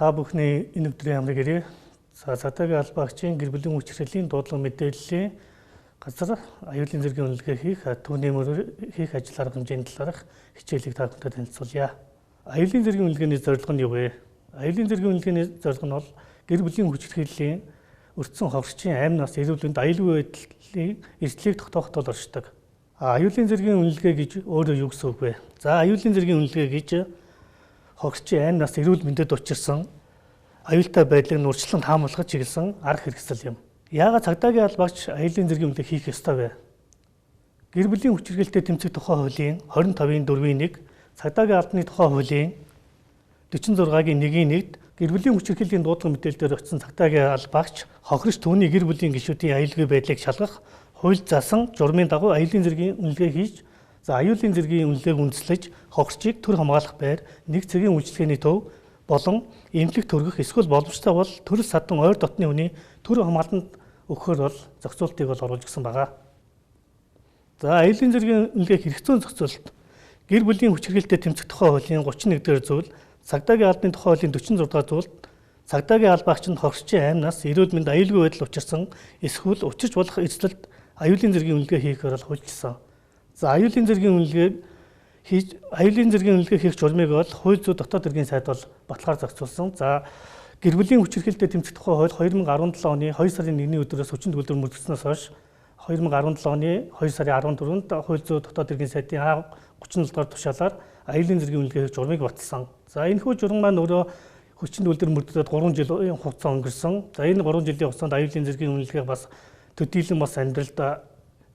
Та бүхний энэ өдрийн амрыг ирээ. Цагдаагийн албаагчийн гэр бүлийн хүчирхийллийн дуудлага мэдээллийн газар аюулын зэргийн үнэлгээ хийх, түүний мөрөөр хийх ажил арга хэмжээний талаарх хичээлийг та бүхэнд танилцуулъя. Аюулын зэргийн үнэлгээний зорилго нь юу вэ? Аюулын зэргийн үнэлгээний зорилго нь бол гэр бүлийн хүчирхийллийн өртсөн хохирчийн амь нас эрүүл мэнд аюулгүй байдлын эрсдлийг тогтооход оршдог. Аюулын зэргийн үнэлгээ гэж өөрөө юу гэсэн үг вэ? За, аюулын зэргийн үнэлгээ гэж хохирчийн амь нас эрүүл мэндэд учирсан аюултай байдлыг нурчлан таамаглахад чиглэсэн арга хэрэгсэл юм. Яагаад цагдаагийн албаагч аюулын зэргийн үнэлгээ хийх ёстой вэ? Гэр бүлийн хүчирхийлэлтэй тэмцэх тухай хуулийн 25-ийн 4-ийн 1, цагдаагийн албаны тухай хуулийн 46-гийн 1-ийн 1-д гэр бүлийн хүчирхийллийн дуудлага мэдээлэлээр очсон цагдаагийн албаагч хохирч түүний гэр бүлийн гишүүдийн аюулгүй байдлыг шалгах хууль заасан журмын дагуу аюулын зэргийн үнэлгээ хийж, аюулын зэргийн үнэлгээг үндэслэж хохирчийг төр хамгаалах байр, нэг цагийн үйлчлэгээний төв болон эмнэлэг төргөх эсвэл боломжтой бол төрөл садан ойр дотны хүний төр хамгаалалтанд өгөхөөр бол зохицуултыг бол оруулж гисэн байгаа. Аюулын зэргийн үнэлгээх хэрэгцээ зохицуулалт гэр бүлийн хүчирхийлэлтэй тэмцэх тухай хуулийн 31-р зүйл, цагдаагийн албаны тухай хуулийн 46 зүйлд цагдаагийн албаагч нь хохирчийн амь нас эрүүл мэнд аюулгүй байдал учирсан эсвэл учирч болох эцэлд аюулын зэргийн үнэлгээ хийхээр бол хуульчилсан. Аюулын зэргийн үнэлгээ хийх журмыг бол хууль зүйн дотоод хэргийн сайд бол баталгаар зохицуулсан. Гэр бүлийн хүчирхийлэлтэй тэмцэх тухай хууль 2017 оны 2 сарын 1-ний өдрөөс хүчин төгөлдөр мөрдөгснөөс хойш 2017 оны 2 сарын 14-нд хууль зүйн дотоод хэргийн сайдын 37 дугаар тушаалаар аюулын зэргийн үнэлгээ хийх журмыг баталсан. Энэхүү журам маань өөрөө хүчин төгөлдөр мөрдөд 3 жилийн хугацаа өнгөрсөн. Энэ 3 жилийн хугацаанд аюулын зэргийн үнэлгээг бас төдийлөн бас амьдралд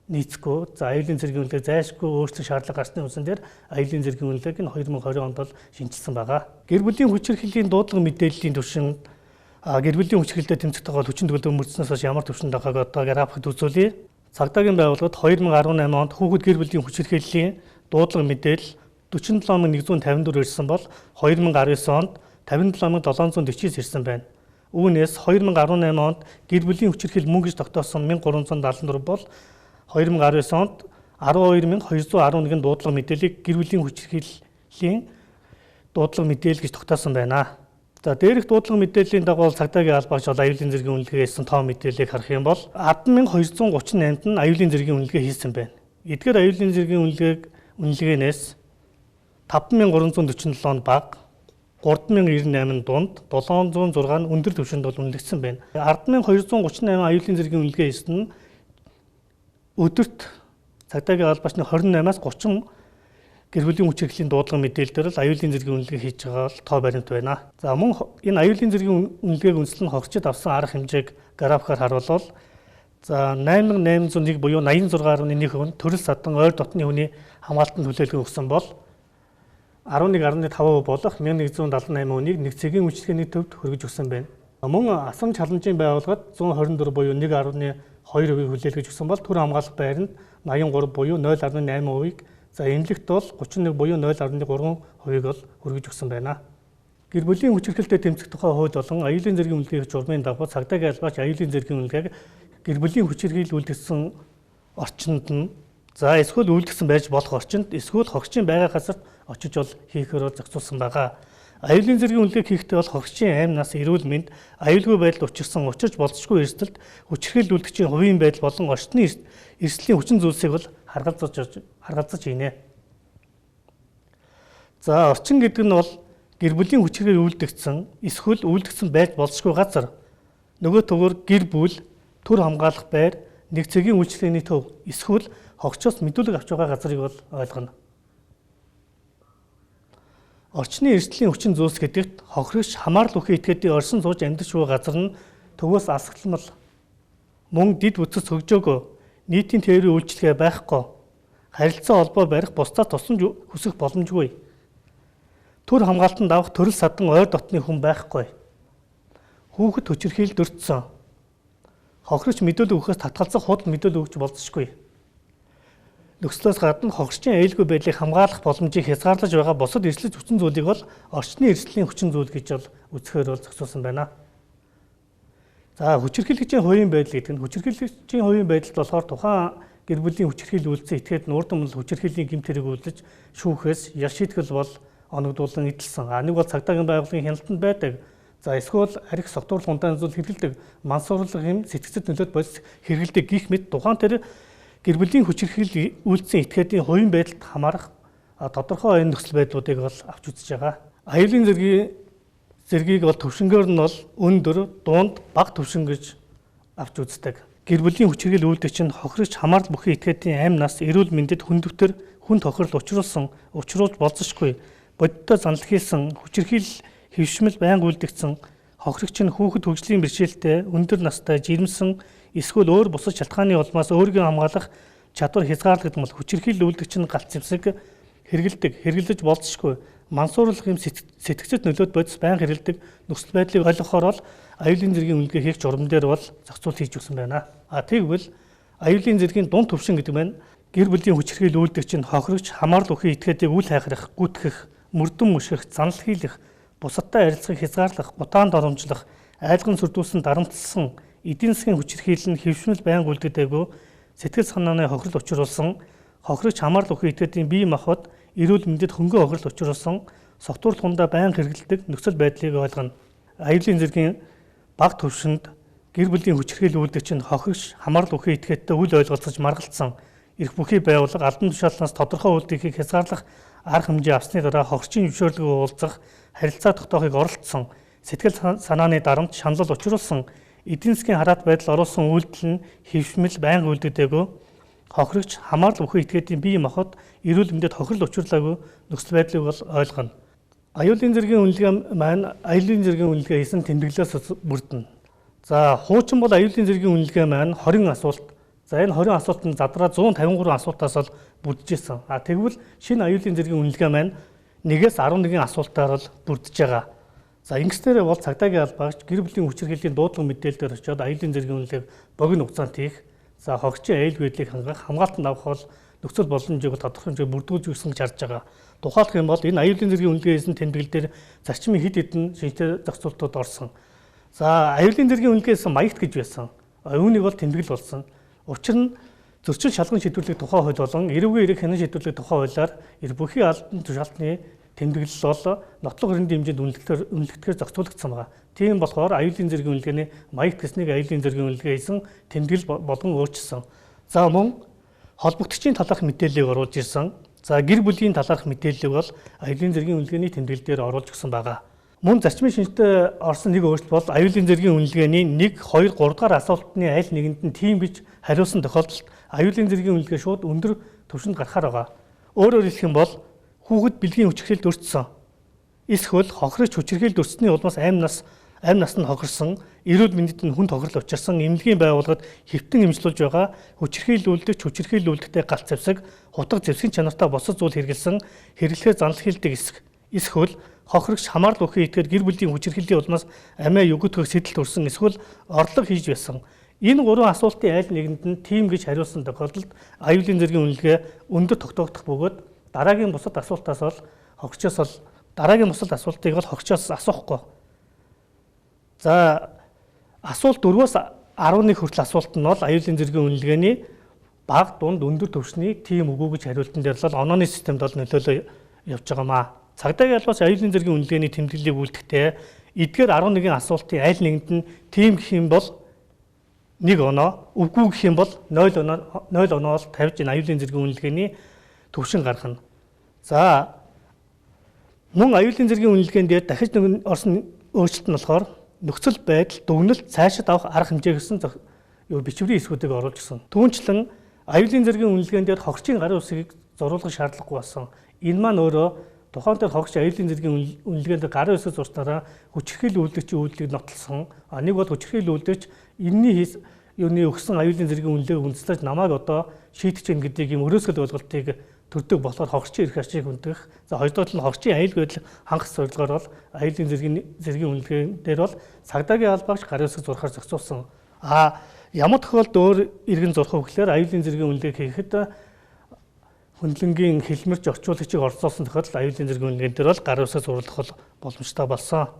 нийцэхгүй, аюулын зэргийн үнэлгээ зайлшгүй өөрчлөх шаардлага гарсны үндсэн дээр аюулын зэргийн үнэлгээг нь 2020 онд бол шинжилсэн байгаа. Гэр бүлийн хүчирхийллийн дуудлага мэдээллийн түвшинд гэр бүлийн хүчирхийлэлтэй тэмцэх тухай хүчин төгөлдөр мөрдснөөс хойш ямар түвшинд байгааг одоо графикт үзүүлье. Цагдаагийн байгууллагад 2018 онд хүүхэд гэр бүлийн хүчирхийллийн дуудлага мэдээлэл 47154 ирсэн бол 2019 онд 57749 ирсэн байна. Үүнээс 2018 онд гэр бүлийн хүчирхийлэл мөн гэж тогтоосон 1374 бол 2019 онд 12211 дуудлага мэдээллийг гэр бүлийн хүчирхийллийн дуудлага мэдээлэл гэж тогтоосон байна. Дээрх дуудлага мэдээллийн дагуу цагдаагийн албаагч аюулын зэргийн үнэлгээ хийсэн тоо мэдээллийг харах юм бол 10,238-д нь аюулын зэргийн үнэлгээ хийсэн байна. Эдгээр аюулын зэргийн үнэлгээнээс 5,347 нь бага, 3,098 дунд, 706 нь өндөр түвшинд бол үнэлэгдсэн байна. 10,238 аюулын зэргийн үнэлгээ хийсэн нь өдөрт цагдаагийн албаачны 28-аас 30 гэр бүлийн хүчирхийллийн дуудлага мэдээлэлээр л аюулын зэргийн үнэлгээ хийж байгаа бол тоо баримт байна. Мөн энэ аюулын зэргийн үнэлгээг үндэслэн хохирчид авсан арга хэмжээг графикаар харуулбал 8801 буюу 86.1% төрөл садан ойр дотны хүний хамгаалтанд хүлээлгээ өгсөн бол 11.5% болох 1178 хүнийг нэг цагийн үйлчлэгээний төвд хөргөж өгсөн байна. Мөн асамж халамжийн байгууллагад 124 буюу 1.2% хүлээлгэж өгсөн бол төр хамгаалах байранд 83 буюу 0.8%-ийг, эмнэлэгт бол 31 буюу 0.3%-ийг бол хөргөж өгсөн байна. Гэр бүлийн хүчирхийлэлтэй тэмцэх тухай хууль болон аюулын зэргийн үнэлгээх журмын дагуу цагдаагийн албаач аюулын зэргийн үнэлгээг гэр бүлийн хүчирхийлэл үлдгэсэн орчинд нь эсвэл үлдгэсэн байж болох орчинд эсвэл хохирчийн байгаа газарт очиж бол хийхээр бол зохицуулсан байгаа. Аюулын зэргийн үнэлгээг хийхдээ бол хохирчийн амь нас эрүүл мэнд аюулгүй байдал учирсан учирч болзошгүй эрсдэлд хүчирхийлэл үлдгчийн хувийн байдал болон орчны эрсдлийн хүчин зүйлсийг бол харгалзажийнэ. Орчин гэдэг нь бол гэр бүлийн хүчирхийлэл үлдгсэн эсвэл үлдгсэн байж болзошгүй газар, нөгөө төгөөр гэр бүл, төр хамгаалах байр, нэг цагийн үйлчлэгээний төв эсвэл хохирчоос мэдүүлэг авч байгаа газрыг бол ойлгоно. Орчны эрсдлийн хүчин зүйлс гэдэгт хохирогч хамаарал бүхий этгээдийн оршин сууж амьдарч буй газар нь төвөөс асагталмал, мөн дид бүтцэс хөгжөөгөө, нийтийн тээврийн үйлчлэгээ байхгүй, харилцаа холбоо барих бусдаас тусламж хүсэх боломжгүй, төр хамгаалтанд авах төрөл садан ойр дотны хүн байхгүй, хүүхэд хүчирхийлэлд өртсөн, хохирогч мэдүүлэг өгөхөөс татгалзах худал мэдүүлэг өгч болзошгүй. Нөхцлөөс гадна хохирчийн аюулгүй байдлыг хамгаалах боломжийг хязгаарлаж байгаа бусад эрсдэл хүчин зүйлийг бол орчны эрсдлийн хүчин зүйл гэж бол үзэхээр бол зохицуулсан байна. Хүчирхийлэгчийн хувийн байдал гэдэг нь хүчирхийлэгчийн хувийн байдалд болохоор тухайн гэр бүлийн хүчирхийлэл үйлдсэн этгээд нуурдан хүчирхийллийн гэмт хэрэг үйлдэж шүүхээс ял шийтгэл бол оногдуулан эдэлсэн. Нэг бол цагдаагийн байгууллагын хяналтанд байдаг. За эсвэл арх согтуур хундааны зүйл хэрэгэлдэг мансуурлага юм сэтгцэд нөлөөд бодис хэрэгэлдэг гих мэд тухайн тэр гэр бүлийн хүчирхийлэл үйлдсэн этгээдийн хувийн байдалд хамаарах тодорхой оюун нөхцөл байдлуудыг бол авч үзэж байгаа. Аюулын зэргийг бол төвшнгөөр нь бол өндөр, дунд, бага төвшин гэж авч үздэг. Гэр бүлийн хүчирхийлэл үйлдэгч нь хохирогч хамаарал бүхий этгээдийн амь нас, эрүүл мэндэд хүндөвтөр хүн тохирол учруулж болзошгүй бодиттой занал хийсэн хүчирхийлэл хэвшмэл байнга үйлдэгдсэн хохирогч нь хүүхэд хөгжлийн бэрхшээлтэй, өндөр настай, жирэмсэн эсвэл өөр бусад шалтгааны улмаас өөрийгөө хамгаалах чадвар хязгаарлагдмал хүчирхийлэл үйлдэгч нь галт зэвсэг хэрэглэж болзошгүй мансуурлах юм сэтгцэд нөлөөд бодис байнга хэрэгэлдэг нөхцөл байдлыг ойлгохоор бол аюулын зэргийн үнэлгээ хийх журам дээр бол зохицуул хийж өгсөн байна. Тэгвэл аюулын зэргийн дунд төвшин гэдэг нь гэр бүлийн хүчирхийлэл үйлдэгч нь хохирогч хамаарал бүхий этгээдийг үл хайхрах, гүтгэх, мөрдөн мушгих, занал хийлэх, бусадтай харилцахыг хязгаарлах, бутаанд оромжлох, айлган сүрдүүлсэн дарамтлсан эдийн засгийн хүчирхийлэл нь хэвшмэл байнга үлдэгдээгүй сэтгэл санааны хохирол учруулсан хохирогч хамаарал бүхий этгээдийн бие махбод эрүүл мэндэд хөнгөн хохирол учруулсан согтуур хундаа байнга хэрэгэлдэг нөхцөл байдлыг ойлгоно. Аюулын зэргийн бага түвшинд гэр бүлийн хүчирхийлэл үйлдэгч нь хохирогч хамаарал бүхий этгээдтэй үл ойлголцож маргалдсан эрх бүхий байгууллага албан тушаалнаас тодорхой үйлдэлийг хязгаарлах арга хэмжээ авсны дараа хохирчийн зөвшөөрлөгөө уулзах харилцаа тогтоохыг оролдсон сэтгэл санааны дарамт шаналл учруулсан эдийн засгийн хараат байдал оруулсан үйлдэл нь хэвшмэл байнга үлдэгдээгүй хохирогч хамаарал бүхий этгээдийн бие махбод эрүүл мэндэд хохирол учруулаагүй нөхцөл байдлыг бол ойлгоно. Аюулын зэргийн үнэлгээ маань аюулын зэргийн үнэлгээ хийсэн тэмдэглэлээс бүрдэнэ. За хуучин бол аюулын зэргийн үнэлгээ маань 20 асуулт. За энэ 20 асуултанд задраа 153 асуултаас бол бүрдэж ирсэн. Тэгвэл шинэ аюулын зэргийн үнэлгээ маань 1-ээс 11 асуултаар бол бүрдэж байгаа. За ингэснээр бол цагдаагийн албаагч гэр бүлийн хүчирхийллийн дуудлага мэдээлэлээр очиод аюулын зэргийн үнэлгээг богино хугацаанд хийх. За хохирчийн аюул байдлыг хангах, хамгаалтанд авах бол нөхцөл боломжийг тодорхой хэмжээгээр бүрдүүлж өгсөн гэж харж байгаа. Тухайлх юм бол энэ аюулын зэргийн үнэлгээ хийсэн тэмдэглэл дээр зарчмын хэд хэдэн шинжтэй зохицуултууд орсон. За аюулын зэргийн үнэлгээ хийсэн маягт гэж байсан. Үүнийг бол тэмдэглэл болсон. Учир нь зөрчин шалган шийдвэрлэх тухай хууль болон эрүүгийн эрэг хянан шийдвэрлэх тухай хуулиар бүхий албан тушаалтны тэмдэглэл бол нотлох өрөндийн хэмжээнд үнэлэгдэхээр зохицуулагдсан байна. Тийм болохоор аюулын зэргийн үнэлгээний маягт гэснийг аюулын зэргийн үнэлгээ хийсэн тэмдэглэл болгон өөрчилсөн. За мөн холбогдогчийн талаарх мэдээллийг оруулж ирсэн. За гэр бүлийн талаарх мэдээллийг бол аюулын зэргийн үнэлгээний тэмдэглэл дээр оруулж өгсөн байгаа. Мөн зарчмын шинжтэй орсон нэг өөрчлөлт бол аюулын зэргийн үнэлгээний 1, 2, 3 дахь асуултны аль нэгэнд нь тийм гэж хариулсан тохиолдолд аюулын зэргийн үнэлгээ шууд өндөр түвшинд гарахаар байгаа. Өөрөөр хэлэх юм бол хүүхэд бэлгийн хүчирхийлэлд өртсөн. Эсвэл хохирогч хүчирхийлэлд өртсөний улмаас амь нас нь хохирсон, эрүүл мэндэд нь хүнд хохирол учирсан эмнэлгийн байгууллагад хэвтэн эмчилүүлж байгаа хүчирхийлэл үйлдэгтэй галт зэвсэг, хутга зэвсгийн чанартай босод зүйл хэрэгэлсэн, хэрэглэхээр занал хийлдэг эсвэл хохирогч хамаарал бүхий этгээд гэр бүлийн хүчирхийллийн улмаас амиа югдөхөг сэтэл төрсөн эсвэл орлого хийж байсан. Энэ гурван асуултын аль нэгэнд нь тийм гэж хариулсан тохиолдолд аюулын зэргийн үнэлгээ өндөр тогтоогдох бөгөөд дараагийн бусад асуултыг бол хохирчоос асуухгүй. За асуулт 4-өөс 11 хүртэл асуулт нь бол аюулын зэргийн үнэлгээний бага, дунд, өндөр түвшний тийм үгүй гэж хариултан дээр л онооны системд бол нөлөөлөө явж байгаамаа. Цагдаагийн албаас аюулын зэргийн үнэлгээний тэмдэглэлийг үлдэхдээ эдгээр 11 асуултын аль нэгэнд нь тийм гэх юм бол 1 оноо, үгүй гэх юм бол 0 оноо тавьж энэ аюулын зэргийн үнэлгээний түвшин гаргана. За мөн аюулын зэргийн үнэлгээнд дээр дахиж нэг орсон өөрчлөлт нь болохоор нөхцөл байдал дүгнэлт цаашид авах арга хэмжээ гэсэн бичвэрийн эсгүүдийг оруулж ирсэн. Түүнчлэн аюулын зэргийн үнэлгээнд дээр хохирчийн гарын үсгийг зориулах шаардлагагүй болсон. Энэ маань өөрөө тухайн дээр хохирч аюулын зэргийн үнэлгээнд гарын үсэг зурснараа хүчирхийлэл үйлдэгчийн үйлдэлийг нотлсон. Нэг бол хүчирхийлэл үйлдэгч энэний өгсөн аюулын зэргийн үнэлгээг үндэслэж намайг одоо шийдэж гин гэдэг юм өрөөсгөл ойлголтыг төрдөг болохоор хохирчийн эрх ашиг хүндэх. За хоёрдугаар нь хохирчийн аюул байдал хангах зорилгоор бол аюулын зэргийн үнэлгээн дээр бол цагдаагийн албаагч гарын үсэг зурхаар зохицуулсан. Ямар тохиолдолд өөр иргэн зурх вэ гэхээр аюулын зэргийн үнэлгээг хийхэд хөндлөнгийн хэлмэрч орчуулагчийг орцуулсан тохиолдолд аюулын зэргийн үнэлгээн дээр бол гарын үсэг зурлах боломжтой болсон.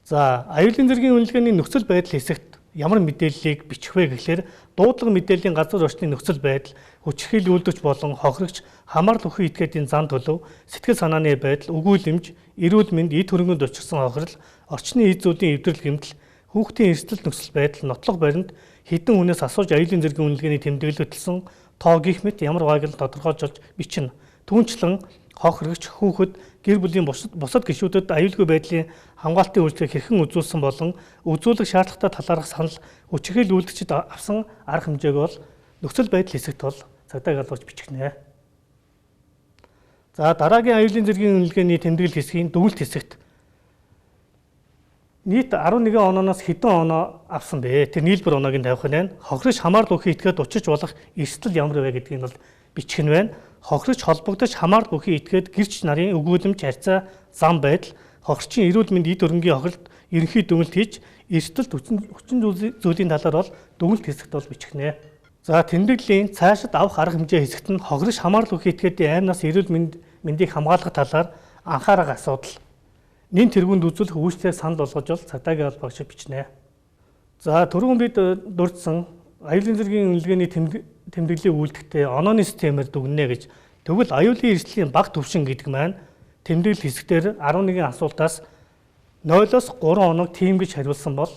За аюулын зэргийн үнэлгээний нөхцөл байдал хэсэгт ямар мэдээллийг бичих вэ гэхлээр дуудлага мэдээллийн газар орчны нөхцөл байдал, хүчирхийлэл үйлдвэрч болон хохирогч хамаарал бүхий этгээдийн зан төлөв, сэтгэл санааны байдал, өгүүлэмж, эрүүл мэнд, эд хөрөнгөнд учирсан хохирол, орчны эд зүйдийн эвдрэл гэмтэл, хүүхдийн эрсдэл нөхцөл байдал, нотлох баримт, хэдэн хүнээс асууж аюулын зэргийн үнэлгээний тэмдэглэл хөтөлсөн тоо гих мэт ямар байгааг тодорхойлж бичнэ. Түүнчлэн хохирогч, хүүхэд, гэр бүлийн бусад гишүүдэд аюулгүй байдлын хамгаалтын үйлчлэгийг хэрхэн үзүүлсэн болон үзүүлэх шаардлагатай талаарх санал хүчирхийлэл үйлдэгчид авсан арга хэмжээг бол нөхцөл байдал хэсэгт бол цагдаа галбагч бичгэнэ. За дараагийн аюулын зэргийн үнэлгээний тэмдэглэл хэсгийн дүгнэлт хэсэгт нийт 11 онооноос хэдэн оноо авсан бэ? Тэр нийлбэр оноогийн тавих нь байна. Хохирогч хамаарал бүхий итгээд учирч болох эрсдэл ямар вэ гэдгийг нь бол бичих нь байна. Хохирогч холбогдож хамаарал бүхий итгээд гэрч нарын өгүүлэмж, харьцаа, зам байдал, хохирчийн эрүүл мэнд, эд хөрөнгийн хохиролд ерөнхий дүгнэлт хийж, эрсдэлт хүчин зүйлийн талаар бол дүгнэлт хэсэгт бол бичих нэ. За тэмдэглэлийн цаашид авах арга хэмжээ хэсэгт нь хохирогч хамаарал бүхий итгээдийн аймнаас эрүүл мэндийг хамгаалах талаар анхаарах асуудал, нэн тэргуунд үзүүлэх үйлчлэгийг санал болгож бол цагдаагийн албагч бичнэ. За түрүүн бид дурдсан аюулын зэргийн үнэлгээний тэмдэглэлийн үйлдэгтээ онооны системээр дүгнэнэ гэж. Тэгвэл аюулын эрсдлийн бага түвшин гэдэг маань тэмдэглэл хэсгээр 11 асуултаас 0-оос 3 оног тийм гэж хариулсан бол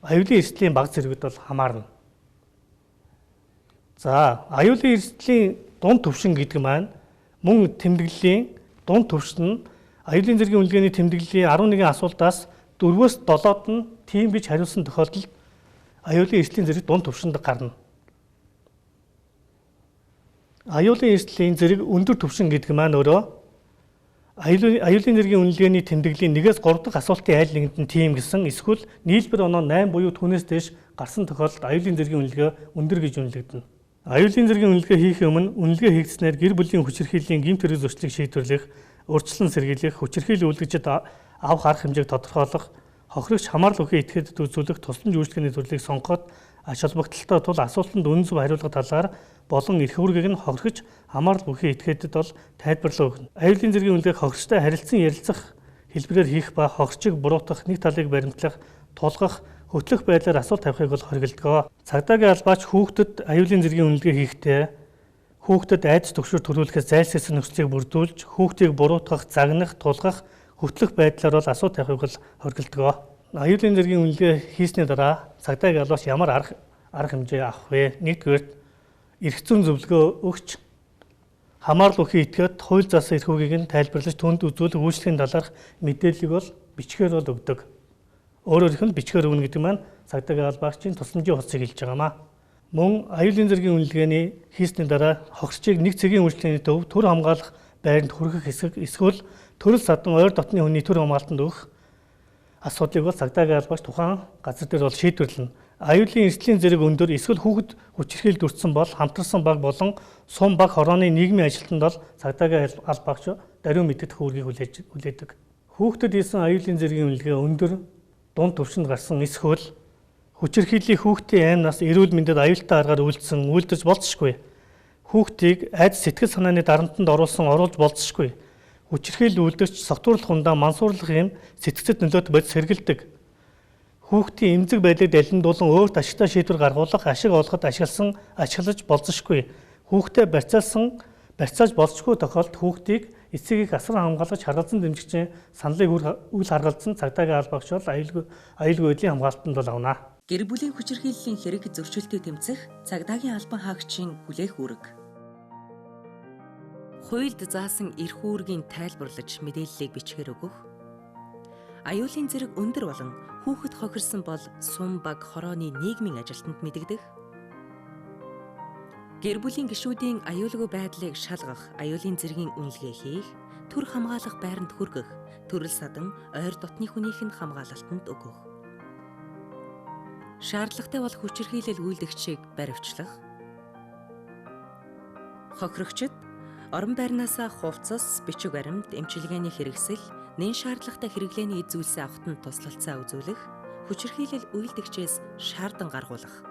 аюулын эрсдлийн бага зэрэгт бол хамаарна. За аюулын эрсдлийн дунд түвшин гэдэг маань мөн тэмдэглэлийн дунд түвшин нь аюулын зэргийн үнэлгээний тэмдэглэлийн 11 асуултаас 4-өөс 7-д нь тийм гэж хариулсан тохиолдолд аюулын эрсдлийн зэрэг дунд түвшинд гарна. Аюулын эрсдлийн зэрэг өндөр түвшин гэдэг маань өөрөө аюулын зэргийн үнэлгээний тэмдэглэлийн 1-ээс 3 дахь асуултын айл нэгэнд нь тийм гэсэн, эсвэл нийлбэр оноо 8 буюу түүнээс дээш гарсан тохиолдолд аюулын зэргийн үнэлгээ өндөр гэж үнэлэгдэнэ. Аюулын зэргийн үнэлгээ хийх өмнө үнэлгээ хийгдснээр гэр бүлийн хүчирхийллийн гэмт хэрэг зөрчлийг шийдвэрлэх, урьдчилан сэргийлэх, хүчирхийлэл үйлдэгчид авах арга хэмжээг тодорхойлох, хохирогч хамаарал бүхий этгээдэд үзүүлэх тусламж үйлчлэгээний төрлийг сонгоход ач холбогдолтой тул асуултанд үнэн зөв хариулах талаар болон эрх үүргийг нь хохирогч хамаарал бүхий этгээдэд бол тайлбарлан өгнө. Аюулын зэргийн үнэлгээг хохирогчтой харилцан ярилцах хэлбэрээр хийх ба хохирчийг буруутгах, нэг талыг баримтлах, тулгах, хөтлөх байдлаар асуулт тавихыг бол хориглодог. Цагдаагийн албаач хүүхдэд аюулын зэргийн үнэлгээ хийхдээ хүүхдэд айдас төгшөр төрүүлэхээс зайлсхийсэн нөхцөлийг бүрдүүлж, хүүхдийг буруутгах, загнах, тулгах, хөтлөх байдлаар бол асуулт тавихыг бол хориглодог. Аюулын зэргийн үнэлгээ хийсний дараа цагдаагийн албаач ямар арга хэмжээ авах вэ? Нэгдүгээр эрх зүйн зөвлөгөө өгч хамаарал бүхий этгээд хууль заасан эрх үүргийг нь тайлбарлаж түнд үзүүлэх үйлчлэгийн талаарх мэдээллийг бол бичгээр бол өгдөг. Өөрөөр хэлбэл бичгээр өгнө гэдэг маань цагдаагийн албаагчийн тусламжийн хуцыг хэлж байгаамаа. Мөн аюулын зэргийн үнэлгээний хийсний дараа хохирчийг нэг цэгийн үйлчлэгээний төв төр хамгаалах байранд хүргэх хэсэг, эсвэл төрөл садан ойр дотны хүний төр хамгаалтанд өгөх асуудлыг бол цагдаагийн албаач тухайн газар дээр бол шийдвэрлэнэ. Аюулын эрсдлийн зэрэг өндөр, эсвэл хүүхэд хүчирхийлэлд өртсөн бол хамтарсан баг болон сум баг хорооны нийгмийн ажилтнанд бол цагдаагийн албаагч даруй мэддэх үүргийг хүлээдэг. Хүүхдэд хийсэн аюулын зэргийн үнэлгээ өндөр, дунд түвшинд гарсан, эсвэл хүчирхийллийн хүүхдийн аймнаас эрүүл мэндэд аюултай аргаар үйлдэж болзошгүй. Хүүхдийг айдас сэтгэл санааны дарамтанд оруулж болзошгүй. Хүчирхийлэл үйлдэгч согтуурлах хундаа мансуурлах юм сэтгцэд нөлөөт бодис хэрэгэлдэг. Хүүхдийн эмзэг байдлыг далимдуулан өөрт ашигтай шийдвэр гаргуулах, ашиг олоход ашиглаж болзошгүй. Хүүхдээ барьцааж болзошгүй тохиолдолд хүүхдийг эцгийг асран хамгаалж харгалзан дэмжигчийн саналыг үл харгалзан цагдаагийн албаагч бол аюулгүй байдлын хамгаалтанд бол авна. Гэр бүлийн хүчирхийллийн хэрэг зөрчилтийг тэмцэх цагдаагийн албан хаагчийн хүлээх үүрэг. Хуульд заасан эрх үүргийн тайлбарлаж мэдээллийг бичгээр өгөх. Аюулын зэрэг өндөр болон хүүхэд хохирсон бол сум баг хорооны нийгмийн ажилтнанд мэдэгдэх. Гэр бүлийн гишүүдийн аюулгүй байдлыг шалгах, аюулын зэргийн үнэлгээ хийх, төр хамгаалах байранд хүргэх, төрөл садан ойр дотны хүнийх нь хамгаалалтанд өгөх. Шаардлагатай бол хүчирхийлэл үйлдэгчийг баривчлах. Хохирогчид орон байрнаасаа хувцас, бичиг баримт, эмчилгээний хэрэгсэл, нэн шаардлагатай хэрэглээний эд зүйлсээ авахт нь туслалцаа үзүүлэх, хүчирхийлэл үйлдэгчээс шаардан гаргуулах.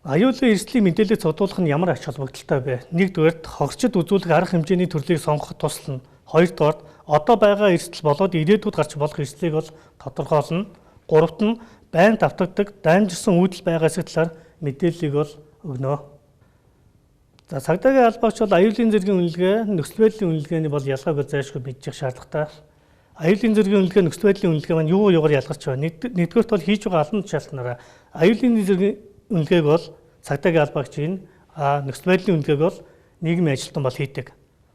Аюулын эрсдлийн мэдээлэл цуглуулах нь ямар ач холбогдолтой вэ? Нэгдүгээр хохирчид үзүүлэх арга хэмжээний төрлийг сонгоход туслана. Хоёрдугаар одоо байгаа эрсдэл болоод ирээдүйд гарч болох эрсдлийг бол тодорхойлно. Гуравт нь байнга давтагддаг, даймжирсан үйлдэл байгаа эсэх талаар мэдээллийг бол өгнө. За цагдаагийн албаагч бол аюулын зэргийн үнэлгээ, нөхцөл байдлын үнэлгээний бол ялгаагүй зайлшгүй мэдчих шаардлагатай. Аюулын зэргийн үнэлгээ, нөхцөл байдлын үнэлгээ маань юугаар ялгарч байгаа? Нэгдүгээрт бол хийж байгаа албан тушаалтнаараа аюулын зэргийн үнэлгээг бол цагдаагийн албаагчийн, нөхцөл байдлын үнэлгээг бол нийгмийн ажилтан бол хийдэг.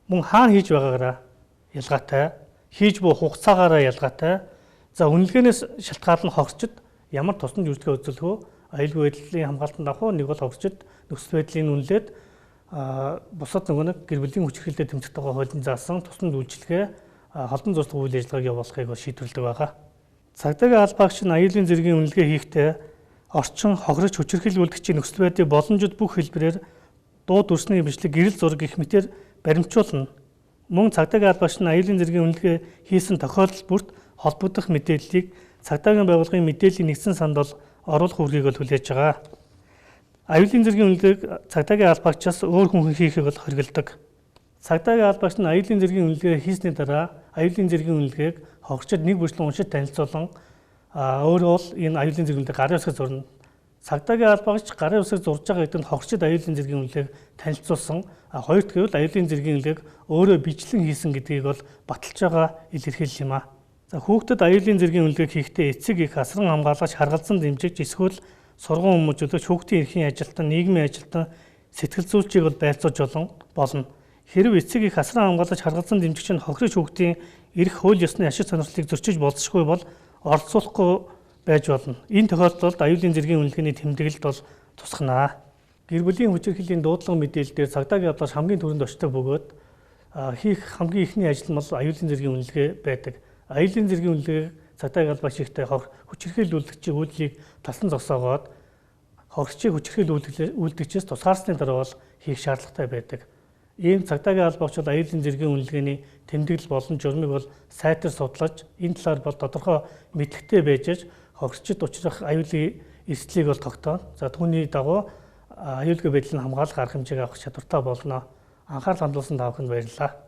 Мөн хаана хийж байгаагаараа ялгаатай, хийж буй хугацаагаараа ялгаатай. За үнэлгээнээс шалтгаалan хогсчид ямар тусламж үйлчлэгээ үзүүлэх вэ? Аюулгүй байдлын хамгаалтанд авах уу? Нэг бол хогсчид нөхцөл байдлын үнэлээд бусад нэг гэр бүлийн хүчирхийлэлд тэмцэх байгаа хуулийн заасан тусламж үйлчлэгээ холбон зурцлах үйл ажиллагааг явуулахыг бол шийдвэрлэдэг байгаа. Цагдаагийн албаагч нь аюулын зэргийн үнэлгээ хийхдээ орчин, хохирогч, хүчирхийлэл үйлдэгчийн нөхцөл байдлын боломжит бүх хэлбэрээр дуу дүрсний имжлэг, гэрэл зураг гэх мэтээр баримтжуулна. Мөн цагдаагийн албаагч нь аюулын зэргийн үнэлгээ хийсэн тохиолдол бүрт холбогдох мэдээллийг цагдаагийн байгууллагын мэдээллийн нэгдсэн санд бол оруулах үүргийг бол хүлээж байгаа. Аюулын зэргийн үнэлгээг цагдаагийн албаагчаас өөр хүн хийхийг бол хориглодог. Цагдаагийн албаагч нь аюулын зэргийн үнэлгээ хийсний дараа аюулын зэргийн үнэлгээг хогчид нэг бүрчлэн уншиж танилцуулан өөрөө бол энэ аюулын зэргийн үнэлгээ гарын үсгээр зурна. Цагдаагийн албаагч гарын үсгээр зурж байгаа гэдэг нь хогчид аюулын зэргийн үнэлгээг танилцуулсан. Хоёрт гэвэл аюулын зэргийн үнэлгээг өөрөө бичлэн хийсэн гэдгийг бол баталж байгаа илэрхийлэл юм а. За хүүхдэд аюулын зэргийн үнэлгээг хийхдээ эцэг их асран хамгаалагч харгалзан дэмжиж эсвэл сургууль хүмүүжүүлэгч хүүхдийн эрхийн ажилтан, нийгмийн ажилтан, сэтгэл зүйчийг бол байцааж болно. Хэрв эцэг их асран хамгаалагч харгалзан дэмжигч нь хохирогч хүүхдийн эрх хууль ёсны ашиг сонирхлыг зөрчиж болзошгүй бол оролцуулахгүй байж болно. Энэ тохиолдолд аюулын зэргийн үнэлгээний тэмдэглэлд бол тусгана. Гэр бүлийн хүчирхийллийн дуудлага мэдээлэл дээр цагдаагийн албаагч хамгийн түрүүнд очдог бөгөөд хийх хамгийн ихний ажил нь бол аюулын зэргийн үнэлгээ байдаг. Аюулын зэргийн үнэлгээг цагдаагийн албаагч ихтэй хүчирхийлэл үйлдэгчийн үйлдэлийг талсан зогсоогоод хогсчийг хүчирхийлэл үйлдэгчээс тусгаарсны дараа бол хийх шаардлагатай байдаг. Ийм цагдаагийн албаагч бол аюулын зэргийн үнэлгээний тэмдэглэл болон журмыг бол сайтар судлаж энэ талаар бол тодорхой мэдлэгтэй байж хогсчид учрах аюулын эрсдлийг бол тогтооно. За түүний дагуу аюулгүй байдлыг хамгаалах арга хэмжээг авах чадвартай болно. Анхаарал хандуулсан та бүхэнд баярлалаа.